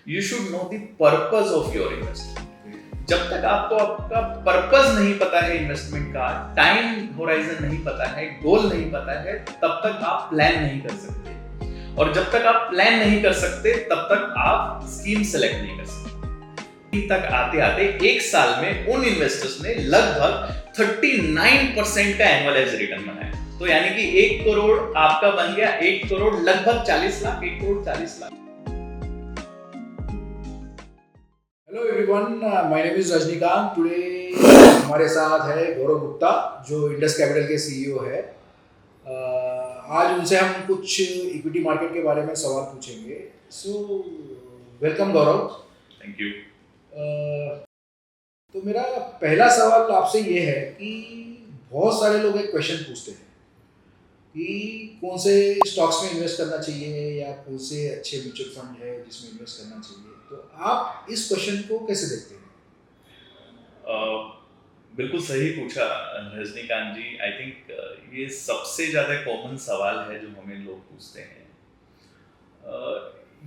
You should know the purpose of your investment. जब तक आपको आपका पर्पस नहीं पता है इन्वेस्टमेंट का, टाइम होराइजन नहीं पता है, गोल नहीं पता है, तब तक आप प्लान नहीं कर सकते। और जब तक आप प्लान नहीं कर सकते तब तक आप स्कीम सेलेक्ट नहीं कर सकते। तक आते आते एक साल में उन इन्वेस्टर्स ने लगभग 39% का एनुअलाइज रिटर्न बनाया। तो यानी कि 1 करोड़ आपका बन गया 1 करोड़ लगभग 40 lakh, 1 crore 40 lakh. Hello everyone, my name is Rajinikanth. Today हमारे साथ है गौरव गुप्ता जो इंडस कैपिटल के सीईओ है। आज उनसे हम कुछ इक्विटी मार्केट के बारे में सवाल पूछेंगे। So welcome Gaurav. Thank you. तो मेरा पहला सवाल आपसे ये है कि बहुत सारे लोग एक क्वेश्चन पूछते हैं कि कौन से स्टॉक्स में इन्वेस्ट करना चाहिए या कौन से अच्छे म्यूचुअल फंड है जिसमें इन्वेस्ट करना चाहिए। तो आप इस क्वेश्चन को कैसे देखते हैं? बिल्कुल सही पूछा रजनीकांत जी। आई थिंक ये सबसे ज़्यादा कॉमन सवाल है जो हमें लोग पूछते हैं।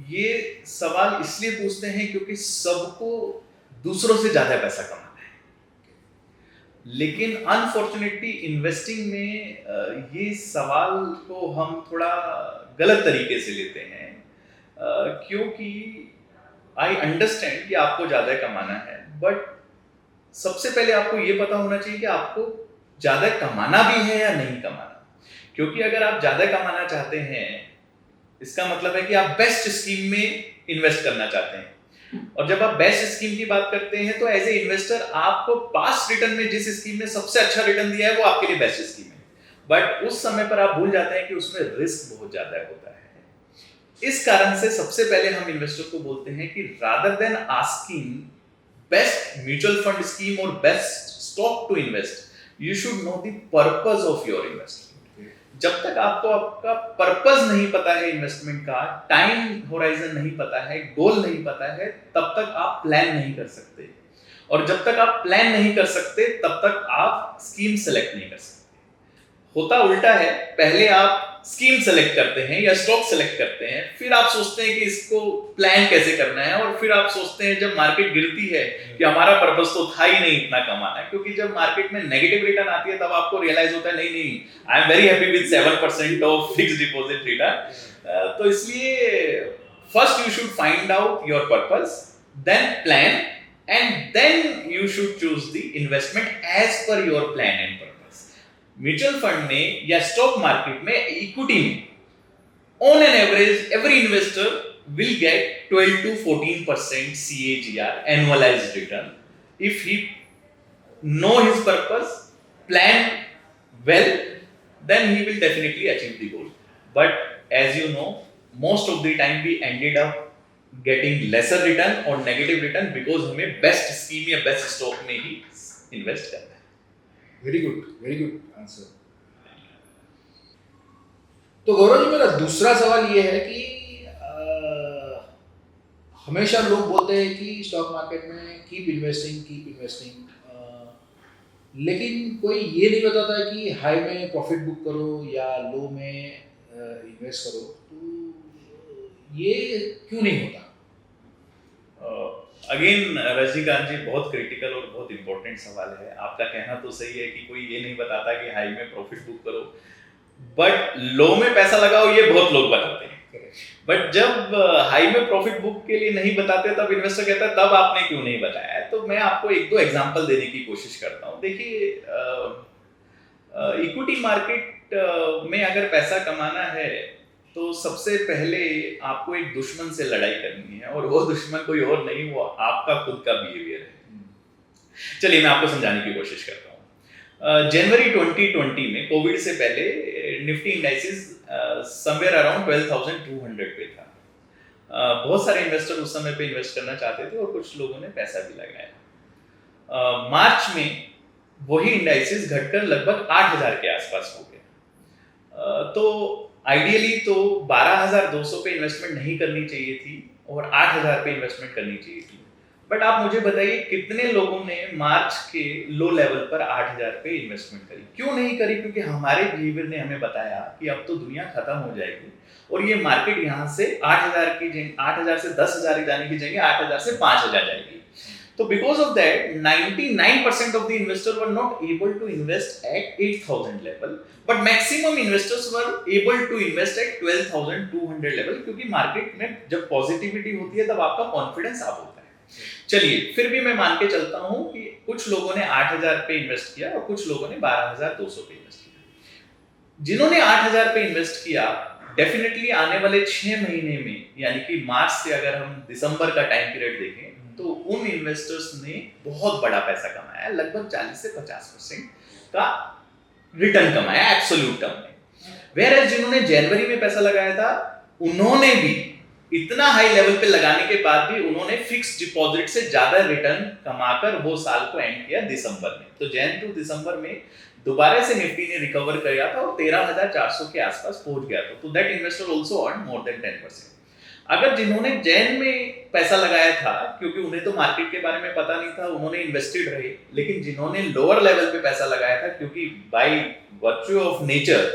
ये सवाल इसलिए पूछते हैं क्योंकि सबको दूसरों से ज़्यादा पैसा कमाना है, लेकिन अनफॉर्चुनेटली इन्वेस्टिंग में ये सवाल को हम थोड़ा गलत तरीके से लेते हैं। क्योंकि आई अंडरस्टैंड कि आपको ज़्यादा कमाना है, बट सबसे पहले आपको ये पता होना चाहिए कि आपको ज़्यादा कमाना भी है या नहीं कमाना। क्योंकि अगर आप ज़्यादा कमाना चाहते हैं, इसका मतलब है कि आप बेस्ट स्कीम में इन्वेस्ट करना चाहते हैं। और जब आप बेस्ट स्कीम की बात करते हैं तो एज ए इन्वेस्टर आपको पास्ट रिटर्न में जिस स्कीम ने सबसे अच्छा रिटर्न दिया है वो आपके लिए बेस्ट स्कीम है, बट उस समय पर आप भूल जाते हैं कि उसमें रिस्क बहुत ज़्यादा होता है। इस कारण से सबसे पहले हम इन्वेस्टर को बोलते हैं कि rather than asking best mutual fund scheme और best stock to invest, you should know the purpose of your investment. जब तक आपको आपका पर्पस नहीं पता है इन्वेस्टमेंट का, टाइम होराइजन नहीं पता है, गोल नहीं पता है, तब तक आप प्लान नहीं कर सकते। और जब तक आप प्लान नहीं कर सकते तब तक आप स्कीम सेलेक्ट नहीं कर सकते। होता उल्टा है, पहले आप स्कीम सेलेक्ट करते हैं या स्टॉक सेलेक्ट करते हैं, फिर आप सोचते हैं कि इसको प्लान कैसे करना है, और फिर आप सोचते हैं जब मार्केट गिरती है कि हमारा पर्पस तो था ही नहीं इतना कमाना। क्योंकि जब मार्केट में नेगेटिव रिटर्न आती है तब आपको रियलाइज होता है नहीं, I am very happy with 7% of fixed deposit return. तो इसलिए first you should find out your purpose, then plan, and then you should choose the investment as per your plan and purpose. Mutual fund में या stock market में, equity में, on an average every investor will get 12 to 14% CAGR annualized return if he know his purpose, plan well, then he will definitely achieve the goal. But as you know, most of the time we ended up getting lesser return or negative return because हमें best scheme या best stock में ही invest करना है। Very good answer. तो गौरव जी, मेरा दूसरा सवाल ये है कि हमेशा लोग बोलते हैं कि स्टॉक मार्केट में कीप इन्वेस्टिंग, लेकिन कोई ये नहीं बताता है कि हाई में प्रॉफिट बुक करो या लो में इन्वेस्ट करो। तो ये क्यों नहीं होता? अगेन रजनीकांत जी, बहुत क्रिटिकल और बहुत इंपॉर्टेंट सवाल है। आपका कहना तो सही है कि कोई ये नहीं बताता कि हाई में प्रॉफिट बुक करो, बट लो में पैसा लगाओ, ये बहुत लोग बताते हैं। बट जब हाई में प्रॉफिट बुक के लिए नहीं बताते तब इन्वेस्टर कहता है तब आपने क्यों नहीं बताया है। तो मैं आपको एक दो एग्जांपल देने की कोशिश करता हूँ। देखिए, इक्विटी मार्केट में अगर पैसा कमाना है तो सबसे पहले आपको एक दुश्मन से लड़ाई करनी है, और वो दुश्मन कोई और नहीं, वो आपका खुद का बिहेवियर है। चलिए मैं आपको समझाने की कोशिश करता हूँ। जनवरी 2020 में, कोविड से पहले, निफ्टी इंडाइसेस समवेयर अराउंड 12,200 पे था। बहुत सारे इन्वेस्टर उस समय पे इन्वेस्ट करना चाहते थे और कुछ लोगों ने पैसा भी लगाया। मार्च में वही इंडाइसेस घटकर लगभग 8,000 के आसपास हो गए। तो आइडियली तो 12,200 पे इन्वेस्टमेंट नहीं करनी चाहिए थी और 8,000 पे इन्वेस्टमेंट करनी चाहिए थी। बट आप मुझे बताइए कितने लोगों ने मार्च के लो लेवल पर 8,000 पे इन्वेस्टमेंट करी? क्यों नहीं करी? क्योंकि हमारे बिहेवियर ने हमें बताया कि अब तो दुनिया खत्म हो जाएगी और ये मार्केट यहाँ से 8,000 से 10,000 जाने की जगह 8,000 से 5,000 जाएगी। तो because of that, 99% of the investors were not able to invest at 8,000 level, but maximum investors were able to invest at 12,200 level, क्योंकि मार्केट में जब पॉजिटिविटी होती है तब आपका कॉन्फिडेंस आप होता है। चलिए, फिर भी मैं मान के चलता हूं कि कुछ लोगों ने 8,000 पे इन्वेस्ट किया और कुछ लोगों ने 12,200 पे इन्वेस्ट किया। जिन्होंने 8,000 पे इन्वेस्ट किया, डेफिनेटली आने वाले 6 महीने में, यानी कि मार्च से अगर हम दिसंबर का टाइम पीरियड देखें, तो उन इन्वेस्टर्स ने बहुत बड़ा पैसा कमाया, लगभग 40 से 50% का रिटर्न कमाया एब्सोल्यूट टर्म में। वेयर जिन्होंने जनवरी में पैसा लगाया था, उन्होंने भी इतना हाई लेवल पे लगाने के बाद भी उन्होंने फिक्स डिपॉजिट से ज्यादा रिटर्न कमाकर वो साल को एंड किया दिसंबर में। तो जैन टू दिसंबर में दोबारा से निफ्टी ने रिकवर किया था और 13,400 के आसपास पहुंच गया था। तो that investor also earn more than 10%। अगर जिन्होंने जैन में पैसा लगाया था, क्योंकि उन्हें तो मार्केट के बारे में पता नहीं था, उन्होंने इन्वेस्टेड रहे, लेकिन जिन्होंने लोअर लेवल पे पैसा लगाया था, क्योंकि बाय वर्च्यू ऑफ नेचर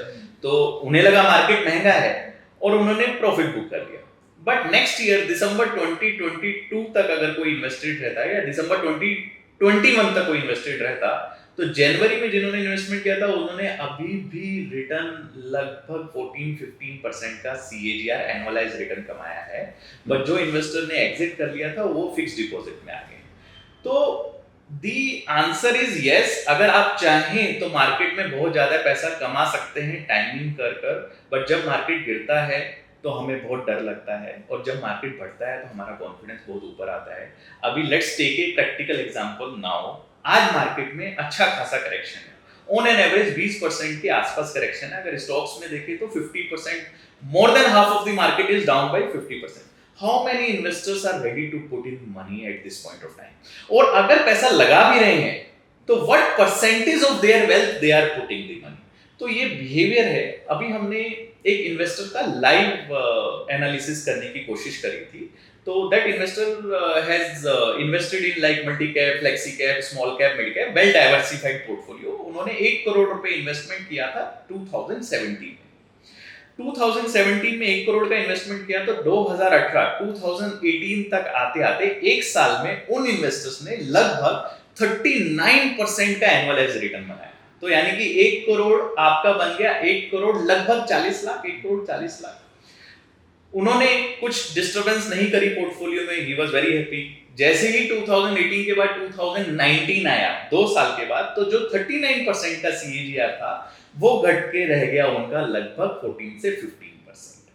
तो उन्हें लगा मार्केट महंगा है और उन्होंने प्रॉफिट बुक कर लिया। बट नेक्स्ट ईयर दिसंबर 2022 तक अगर कोई इन्वेस्टेड रहता है या दिसंबर 2021 तक कोई इन्वेस्टेड रहता, तो जनवरी में जिन्होंने इन्वेस्टमेंट किया था उन्होंने अभी भी रिटर्न लगभग 14-15% का CAGR एनुअलाइज रिटर्न कमाया है। बट जो इन्वेस्टर ने एग्जिट कर लिया था वो फिक्स डिपॉजिट में आ गए। तो दी आंसर इज यस, अगर आप चाहें तो मार्केट में बहुत ज्यादा पैसा कमा सकते हैं टाइमिंग कर। बट जब मार्केट गिरता है तो हमें बहुत डर लगता है और जब मार्केट बढ़ता है तो हमारा कॉन्फिडेंस बहुत ऊपर आता है। अभी let's take a practical example now. आज मार्केट में अच्छा खासा करेक्शन है, ऑन एन एवरेज 20% के आसपास करेक्शन है। अगर स्टॉक्स में देखें तो 50%, more than half of the market is down by 50%। How many investors are ready to put in money at this point of time? और अगर पैसा लगा भी रहे हैं तो what percentage of their wealth they are putting the money? तो ये बिहेवियर है। अभी हमने एक इन्वेस्टर का लाइव एनालिसिस करने की कोशिश करी थी। तो that investor has invested in like multi cap, flexi cap, small cap, mid cap, well diversified portfolio. उन्होंने 1 करोड़ रुपए इन्वेस्टमेंट किया था 2017 में। 2017 में 1 करोड़ का इन्वेस्टमेंट किया तो 2018 तक आते आते एक साल में उन इन्वेस्टर्स ने लगभग 39% का एनुअलाइज रिटर्न बनाया। तो यानी कि 1 करोड़ आपका बन गया 1 करोड़ लगभग 40 लाख, 1 करोड़ 40 लाख। उन्होंने कुछ डिस्टर्बेंस नहीं करी पोर्टफोलियो में, ही वाज वेरी हैप्पी। जैसे ही 2018 के बाद 2019 आया, 2 साल के बाद, तो जो 39% का CAGR था वो घट के रह गया उनका लगभग 14 से 15%।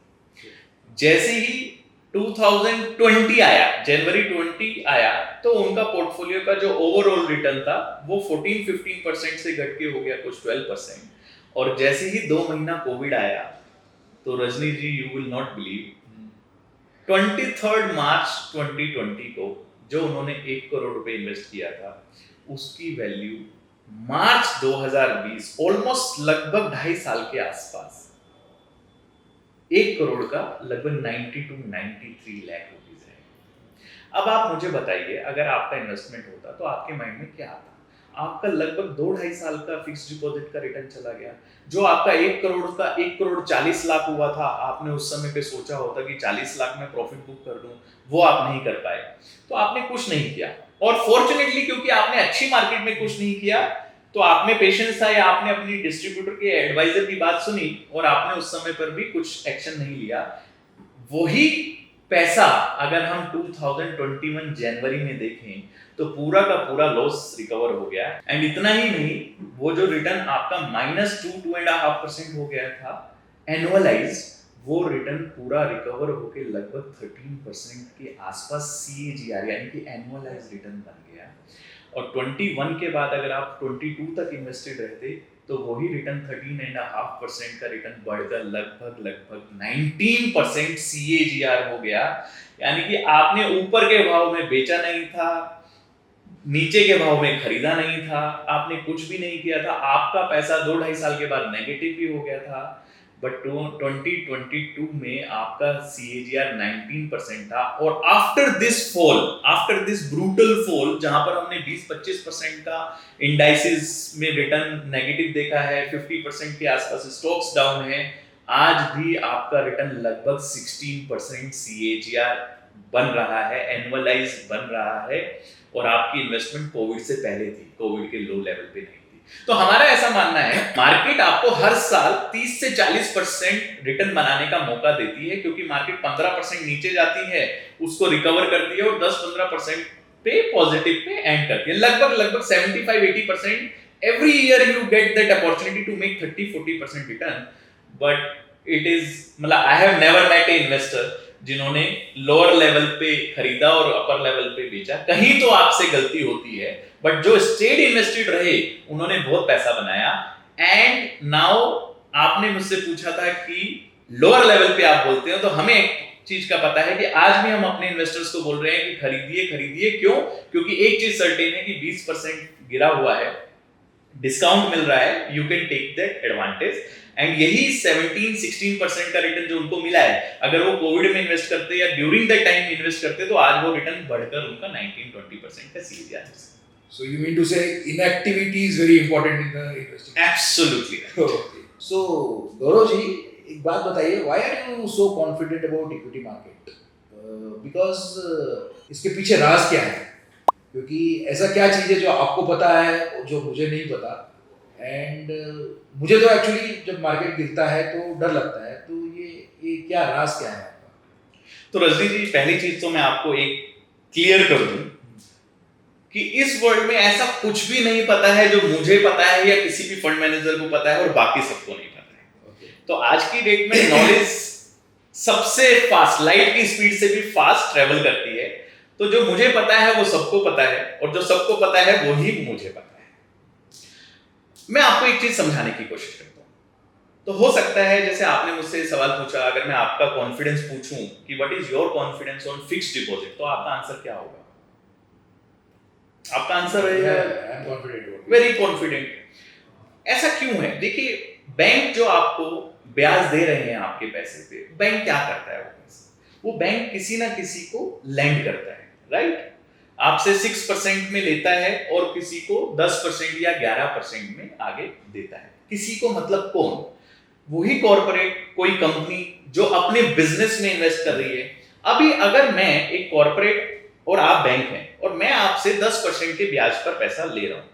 जैसे ही 2020 आया, जनवरी 20 आया, तो उनका पोर्टफोलियो का जो ओवरऑल रिटर्न था वो 14-15% से घट के हो गया कुछ 12%। और जैसे ही 2 महीना कोविड आया तो रजनी जी, यू विल नॉट बिलीव, 23 मार्च 2020 को जो उन्होंने 1 करोड़ रुपए इन्वेस्ट किया था, उसकी वैल्यू मार्च 2020, ऑलमोस्ट लगभग 2.5 साल के आसपास, 1 करोड़ का लगभग 90 to 93 लाख रुपीस है। अब आप मुझे बताइए, अगर आपका इन्वेस्टमेंट होता तो आपके माइंड में क्या आता? आपका लगभग 2-2.5 साल का फिक्स डिपॉजिट का रिटर्न चला गया। जो आपका 1 करोड़ 40 लाख हुआ था, आपने उस समय पे सोचा होता कि 40 लाख में प्रॉफिट बुक कर दूं, वो आप नहीं कर पाए, तो आपने कुछ नहीं किया। और फॉर्चुनेटली क्योंकि आपने अच्छी मार्केट में कुछ नहीं किया, तो आप में पेशेंस था या आपने अपनी डिस्ट्रीब्यूटर के एडवाइजर की बात सुनी और आपने उस समय पर भी कुछ एक्शन नहीं लिया। वही पैसा अगर हम 2021 जनवरी में देखें तो पूरा का पूरा लॉस रिकवर हो गया। एंड इतना ही नहीं, वो जो रिटर्न आपका -2.5% हो गया था एनुअलाइज, वो रिटर्न पूरा रिकवर होके लगभग 13% के आसपास CAGR यानी कि एनुअलाइज रिटर्न बन गया। और 21 के बाद अगर आप 22 तक इन्वेस्टेड रहते तो वही रिटर्न 13.5% का रिटर्न बढ़कर लगभग 19% CAGR हो गया। यानी कि आपने ऊपर के भाव में बेचा नहीं था, नीचे के भाव में खरीदा नहीं था, आपने कुछ भी नहीं किया था, आपका पैसा 2-2.5 साल के बाद नेगेटिव भी हो गया था। बट 2022 में आपका CAGR 19% था, और आफ्टर दिस ब्रूटल फॉल जहां पर हमने 20-25% का इंडाइसेस में रिटर्न नेगेटिव देखा है, 50% के आसपास स्टॉक्स डाउन है, आज भी आपका रिटर्न लगभग 16% CAGR बन रहा है, एनुअलाइज बन रहा है, और आपकी इन्वेस्टमेंट कोविड से पहले थी, कोविड के लो लेवल पे नहीं थी। तो हमारा ऐसा मानना है मार्केट आपको हर साल 30 से 40% रिटर्न बनाने का मौका देती है, क्योंकि मार्केट 15% नीचे जाती है, उसको रिकवर करती है और 10-15% पे पॉजिटिव पे एंड करती है। लगभग 75-80% every year you get that opportunity to make 30-40% return, but it is मतलब I have never met a investor जिन्होंने लोअर लेवल पे खरीदा और अपर लेवल पे बेचा। कहीं तो आपसे गलती होती है, बट जो स्टेट इन्वेस्टेड रहे उन्होंने बहुत पैसा बनाया। एंड नाउ आपने मुझसे पूछा था कि लोअर लेवल पे आप बोलते हो, तो हमें एक चीज का पता है कि आज भी हम अपने इन्वेस्टर्स को बोल रहे हैं कि खरीदिए। क्यों? क्योंकि एक चीज सर्टेन है कि 20% गिरा हुआ है, डिस्काउंट मिल रहा है, you can take that advantage. And यही 17-16% का रिटर्न जो उनको मिला है, अगर वो कोविड में इन्वेस्ट करते या ड्यूरिंग दैट टाइम इन्वेस्ट करते, तो आज वो रिटर्न बढ़कर उनका 19-20% का CAGR है। So you mean to say inactivity is very important in the investing? Absolutely. Okay. So Gaurav ji, एक बात बताइए, why are you so confident about equity market? Because इसके पीछे राज क्या है? क्योंकि ऐसा क्या चीज़ है जो आपको पता है जो मुझे नहीं पता, एंड मुझे तो एक्चुअली जब मार्केट गिरता है तो डर लगता है, तो ये क्या राज क्या है आपका? तो रजनी जी, पहली चीज तो मैं आपको एक क्लियर कर दूं कि इस वर्ल्ड में ऐसा कुछ भी नहीं पता है जो मुझे पता है या किसी भी फंड मैनेजर को पता है और बाकी सबको नहीं पता है। Okay. तो आज की डेट में नॉलेज सबसे फास्ट, लाइट की स्पीड से भी फास्ट ट्रेवल करती है। तो जो मुझे पता है वो सबको पता है, और जो सबको पता है वही मुझे पता है। मैं आपको एक चीज समझाने की कोशिश करता हूं। तो हो सकता है, जैसे आपने मुझसे सवाल पूछा, अगर मैं आपका कॉन्फिडेंस पूछूं कि what is your confidence on fixed deposit, तो आपका आंसर क्या होगा? आपका आंसर है वेरी कॉन्फिडेंट। ऐसा क्यों है? देखिए, बैंक जो आपको ब्याज दे रहे हैं आपके पैसे पे, बैंक क्या करता है? वो बैंक किसी ना किसी को लेंड करता है, राइट? आपसे 6% में लेता है और किसी को 10% या 11% में आगे देता है। किसी को मतलब कौन? वही कॉर्पोरेट, कोई कंपनी जो अपने बिजनेस में इन्वेस्ट कर रही है। अभी अगर मैं एक कॉर्पोरेट और आप बैंक हैं और मैं आपसे 10% के ब्याज पर पैसा ले रहा हूं,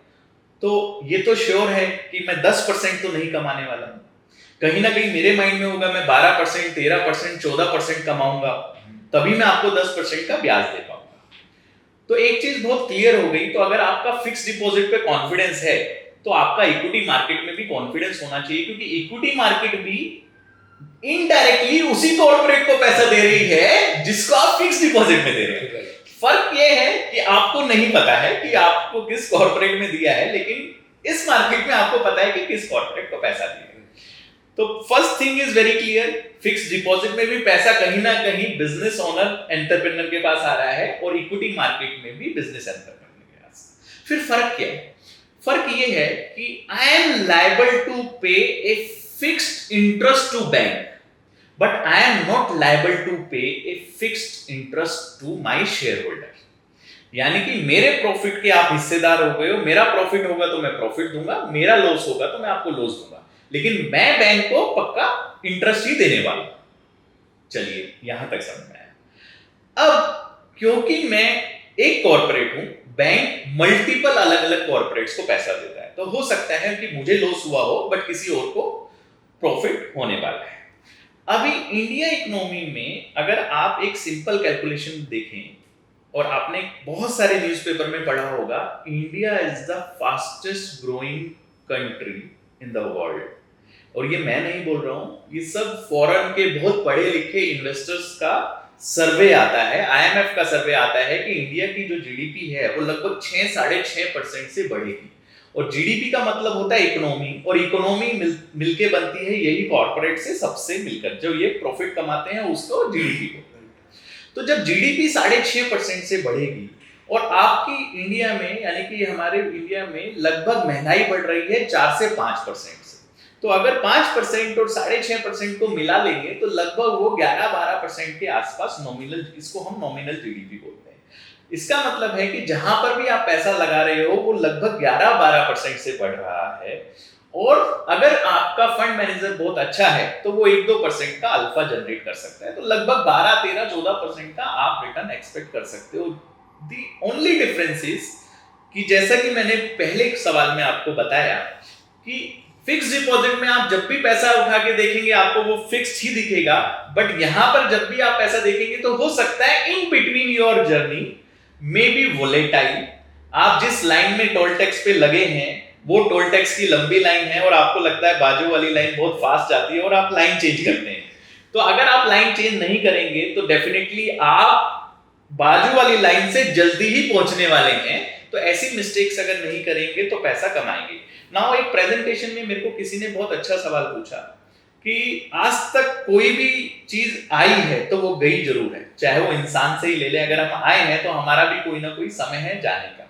तो ये तो श्योर है कि मैं 10% तो नहीं कमाने वाला हूं। कहीं ना कहीं मेरे माइंड में होगा मैं 12%, 13%, 14% कमाऊंगा, तभी मैं आपको 10% का ब्याज दे पाऊंगा। तो एक चीज बहुत क्लियर हो गई। तो अगर आपका फिक्स डिपॉजिट पे कॉन्फिडेंस है, तो आपका इक्विटी मार्केट में भी कॉन्फिडेंस होना चाहिए, क्योंकि इक्विटी मार्केट भी इनडायरेक्टली उसी कॉर्पोरेट को पैसा दे रही है जिसको आप फिक्स डिपॉजिट में दे रहे हैं। फर्क ये है कि आपको नहीं पता है कि आपको किस कॉर्पोरेट में दिया है, लेकिन इस मार्केट में आपको पता है कि किस कॉर्पोरेट को पैसा दिया है। तो first thing is very clear, fix deposit में भी पैसा कहीं ना कहीं बिजनेस ओनर, एंटरप्रेन्योर के पास आ रहा है, और इक्विटी मार्केट में भी बिजनेस एंटरप्रेन्योर के पास। फिर फर्क क्या है? फर्क ये है कि I am liable to pay a fixed interest to bank, but I am not liable to pay a fixed interest to my shareholder। यानी कि मेरे प्रॉफिट के आप हिस्सेदार हो गए हो, मेरा प्रॉफिट होगा तो मैं प्रॉफिट दूंगा, मेरा लॉस होगा तो मैं आपको लॉस दूंगा, लेकिन मैं बैंक को पक्का इंटरेस्ट ही देने वाला हूं। चलिए, यहां तक समझ में आया। अब क्योंकि मैं एक कॉर्पोरेट हूं, बैंक मल्टीपल अलग अलग कॉर्पोरेट्स को पैसा देता है, तो हो सकता है कि मुझे लॉस हुआ हो बट किसी और को प्रॉफिट होने वाला है। अभी इंडिया इकोनॉमी में अगर आप एक सिंपल कैलकुलेशन देखें, और आपने बहुत सारे न्यूज़पेपर में पढ़ा होगा, India is the fastest growing country in the world. और ये मैं नहीं बोल रहा हूं, ये सब फॉरेन के बहुत पढ़े लिखे इन्वेस्टर्स का सर्वे आता है, IMF का सर्वे आता है कि इंडिया की जो जीडीपी है वो लगभग 6-6.5% से बढ़ेगी। और जीडीपी का मतलब होता है इकोनॉमी, और इकोनॉमी मिलके बनती है यही कॉर्पोरेट से सबसे मिलकर, जो ये प्रॉफिट कमाते हैं उसको, जीडीपी को। तो जब जीडीपी 6.5% से बढ़ेगी और आपकी इंडिया में, यानी कि हमारे इंडिया में लगभग महंगाई बढ़ रही है 4 से 5% से, तो अगर 5% और 6.5% को मिला लेंगे तो लगभग वो 11-12% के आसपास नॉमिनल, इसको हम नॉमिनल जीडीपी बोलते हैं। इसका मतलब है कि जहां पर भी आप पैसा लगा रहे हो वो लगभग 11-12% से बढ़ रहा है, और अगर आपका फंड मैनेजर बहुत अच्छा है तो वो 1-2% का अल्फा जनरेट कर सकता है, तो लगभग 12-13-14% का आप रिटर्न एक्सपेक्ट कर सकते हो। दी ओनली डिफरेंस इज कि जैसा कि मैंने पहले सवाल में आपको बताया कि फिक्स डिपॉजिट में आप जब भी पैसा उठा के देखेंगे आपको वो फिक्स्ड ही दिखेगा, बट यहां पर जब भी आप पैसा देखेंगे तो हो सकता है in between your journey may be volatile. आप जिस लाइन में टोल टैक्स पे लगे हैं वो टोल टैक्स की लंबी लाइन है और आपको लगता है बाजू वाली लाइन बहुत फास्ट जाती है और आप लाइन चेंज करते हैं। तो अगर आप लाइन चेंज नहीं करेंगे तो डेफिनेटली आप बाजू वाली लाइन से जल्दी ही पहुंचने वाले हैं। तो ऐसी मिस्टेक्स अगर नहीं करेंगे तो पैसा कमाएंगे। नाउ एक प्रेजेंटेशन में मेरे को किसी ने बहुत अच्छा सवाल पूछा कि आज तक कोई भी चीज आई है तो वो गई जरूर है, चाहे वो इंसान से ही ले ले। अगर हम आए हैं तो हमारा भी कोई ना कोई समय है जाने का।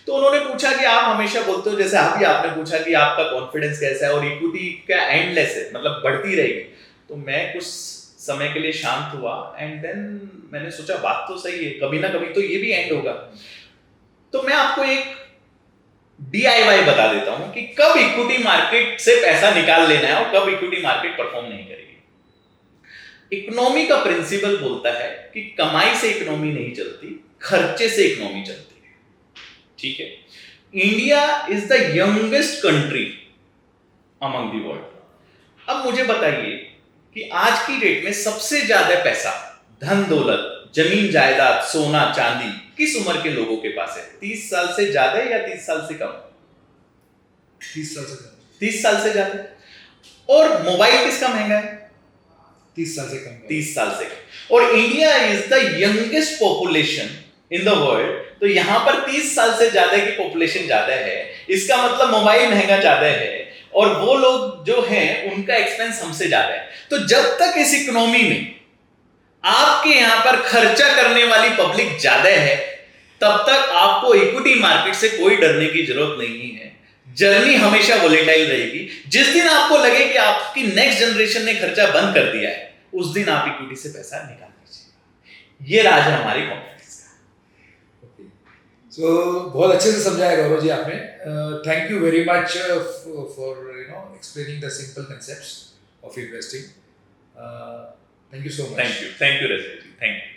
तो उन्होंने पूछा कि आप हमेशा बोलते हो, जैसे अभी आपने पूछा कि आपका कॉन्फिडेंस कैसा है और इक्विटी क्या एंडलेस है, मतलब बढ़ती रहेगी। तो मैं कुछ समय के लिए शांत हुआ एंड देन मैंने सोचा बात तो सही है, कभी ना कभी तो ये भी एंड होगा। तो मैं आपको एक DIY बता देता हूं कि कब इक्विटी मार्केट से पैसा निकाल लेना है और कब इक्विटी मार्केट परफॉर्म नहीं करेगी। इकोनॉमी का प्रिंसिपल बोलता है कि कमाई से इकोनॉमी नहीं चलती, खर्चे से इकोनॉमी चलती है। ठीक है, India is the youngest country among the world. अब मुझे बताइए कि आज की डेट में सबसे ज्यादा पैसा, धन दौलत, जमीन जायदाद, सोना चांदी किस उम्र के लोगों के पास है? 30 साल से ज्यादा या 30 साल से कम? 30 साल से ज्यादा। 30 साल से ज्यादा। और मोबाइल किसका महंगा है? 30 साल से कम। 30 साल से कम। और India is the youngest population in the world. तो यहां पर 30 साल से ज्यादा की पॉपुलेशन ज्यादा है, इसका मतलब मोबाइल महंगा ज्यादा है और वो लोग जो हैं उनका एक्सपेंस हमसे ज्यादा है। तो जब तक इस इकोनॉमी में आपके यहां पर खर्चा करने वाली पब्लिक ज्यादा है तब तक आपको इक्विटी मार्केट से कोई डरने की जरूरत नहीं है। जर्नी हमेशा वोलेटाइल रहेगी। जिस दिन आपको लगे कि आपकी नेक्स्ट जनरेशन ने खर्चा बंद कर दिया है उस दिन आप इक्विटी से पैसा निकाल दीजिए। ये राज है हमारी कॉन्फिडेंस का। सो बहुत अच्छे से समझाया गौरव जी आपने। Thank you very much for explaining the simple concepts of investing. Thank you so much. Thank you Rajni ji, thank you.